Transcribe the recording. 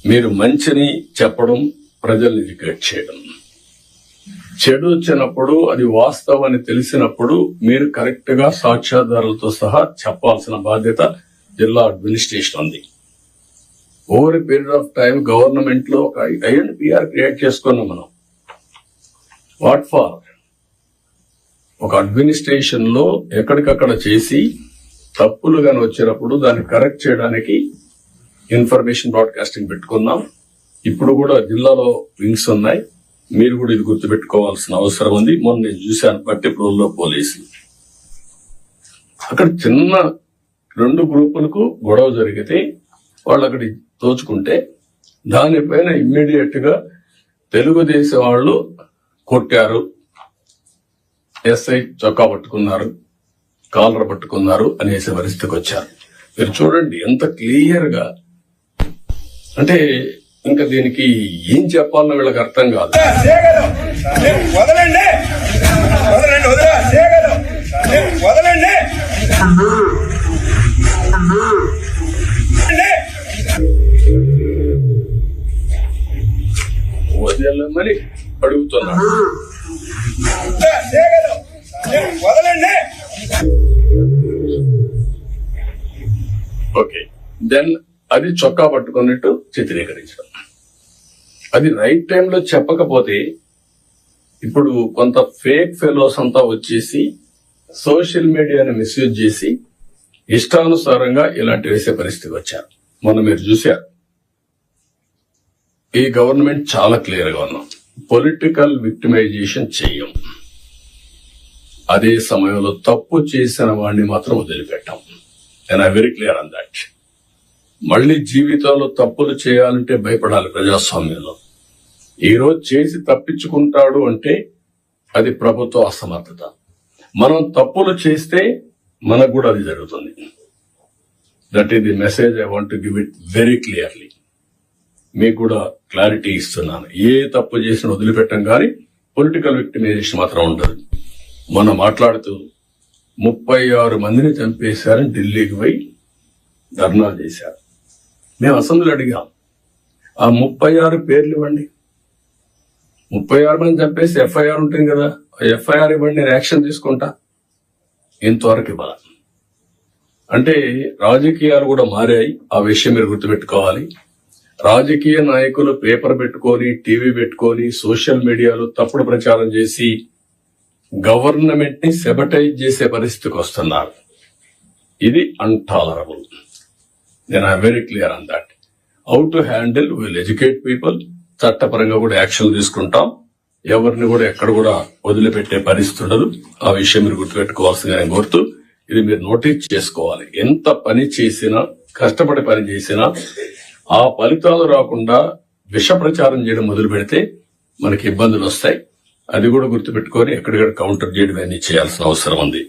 మీరు మంచిని చెప్పడం, ప్రజల్ని ఎడ్యుకేట్ చేయడం. చెడు వచ్చినప్పుడు అది వాస్తవాన్ని తెలిసినప్పుడు మీరు కరెక్ట్ గా సాక్ష్యాధారాలతో సహా చెప్పాల్సిన బాధ్యత జిల్లా అడ్మినిస్ట్రేషన్ ఉంది. Over period of time government లో ఒక ఐఎన్పిఆర్ క్రియేట్ చేసుకున్నాం మనం. What for? ఒక అడ్మినిస్ట్రేషన్ లో ఎక్కడికక్కడ చేసి తప్పులు గాని వచ్చినప్పుడు దాన్ని కరెక్ట్ చేయడానికి ఇన్ఫర్మేషన్ బ్రాడ్కాస్టింగ్ పెట్టుకున్నాం. ఇప్పుడు కూడా జిల్లాలో వింగ్స్ ఉన్నాయి. మీరు కూడా ఇది గుర్తుపెట్టుకోవాల్సిన అవసరం ఉంది. మొన్న నేను చూశాను పట్టిప్రోల్లో పోలీసులు అక్కడ చిన్న 2 గ్రూపులకు గొడవ జరిగితే వాళ్ళు అక్కడి తోచుకుంటే దానిపైన ఇమ్మీడియట్ గా తెలుగుదేశం వాళ్ళు కొట్టారు, ఎస్ఐ చొక్కా పట్టుకున్నారు, కాలర్ పట్టుకున్నారు అనేసే పరిస్థితికి వచ్చారు. మీరు చూడండి ఎంత క్లియర్ గా. అంటే ఇంకా దీనికి ఏం చెప్పాలన్న వీళ్ళకి అర్థం కాదు. వదలమని అడుగుతున్నారు. ఓకే, దెన్ అది చొక్కా పట్టుకున్నట్టు చిత్రీకరించడం. అది రైట్ టైంలో చెప్పకపోతే ఇప్పుడు కొంత ఫేక్ ఫెలోస్ అంతా వచ్చేసి సోషల్ మీడియాని మిస్యూజ్ చేసి ఇష్టానుసారంగా ఇలాంటి వేసే పరిస్థితికి వచ్చారు. మొన్న మీరు చూశారు. ఈ గవర్నమెంట్ చాలా క్లియర్ గా ఉన్నాం. పొలిటికల్ విక్టిమైజేషన్ చెయ్యం. అదే సమయంలో తప్పు చేసిన వాడిని మాత్రం వదిలిపెట్టాం. నేను వెరీ క్లియర్ ఆన్ దాట్. మళ్లీ జీవితంలో తప్పులు చేయాలంటే భయపడాలి ప్రజాస్వామ్యంలో. ఈ రోజు చేసి తప్పించుకుంటాడు అంటే అది ప్రభుత్వ అసమర్థత. మనం తప్పులు చేస్తే మనకు కూడా అది జరుగుతుంది. That is the message I want to give it very clearly. మీకు కూడా క్లారిటీ ఇస్తున్నాను. ఏ తప్పు చేసిన వదిలిపెట్టం కానీ పొలిటికల్ విక్టిమైజేషన్ మాత్రం ఉండదు. మొన్న మాట్లాడుతూ 36 మందిని చంపేశారని ఢిల్లీకి పోయి ధర్నాలు చేశారు. మేము అసెంబ్లీ అడిగాం, ఆ 36 పేర్లు ఇవ్వండి. 36 మంది చంపేసి ఎఫ్ఐఆర్ ఉంటుంది కదా, ఎఫ్ఐఆర్ ఇవ్వండి, నేను యాక్షన్ తీసుకుంటా. ఇంతవరకు ఇవ్వాలి. అంటే రాజకీయాలు కూడా మారాయి. ఆ విషయం మీరు గుర్తుపెట్టుకోవాలి. రాజకీయ నాయకులు పేపర్ పెట్టుకొని, టీవీ పెట్టుకొని, సోషల్ మీడియాలో తప్పుడు ప్రచారం చేసి గవర్నమెంట్ ని సెబటైజ్ చేసే పరిస్థితికి వస్తున్నారు. ఇది అన్టాలరబుల్. నేను I very clear on that. How to handle, will educate people. చట్టపరంగా కూడా యాక్షన్ తీసుకుంటాం. ఎవరిని కూడా ఎక్కడ కూడా వదిలిపెట్టే పరిస్థితి ఉండదు. ఆ విషయం మీరు గుర్తుపెట్టుకోవాల్సిందిగా నేను కోరుతూ, ఇది మీరు నోటీస్ చేసుకోవాలి. ఎంత పని చేసినా, కష్టపడి పని చేసినా ఆ ఫలితాలు రాకుండా విష ప్రచారం చేయడం మొదలు పెడితే మనకి ఇబ్బందులు వస్తాయి. అది కూడా గుర్తుపెట్టుకొని ఎక్కడికక్కడ కౌంటర్ చేయడం అన్ని చేయాల్సిన అవసరం ఉంది.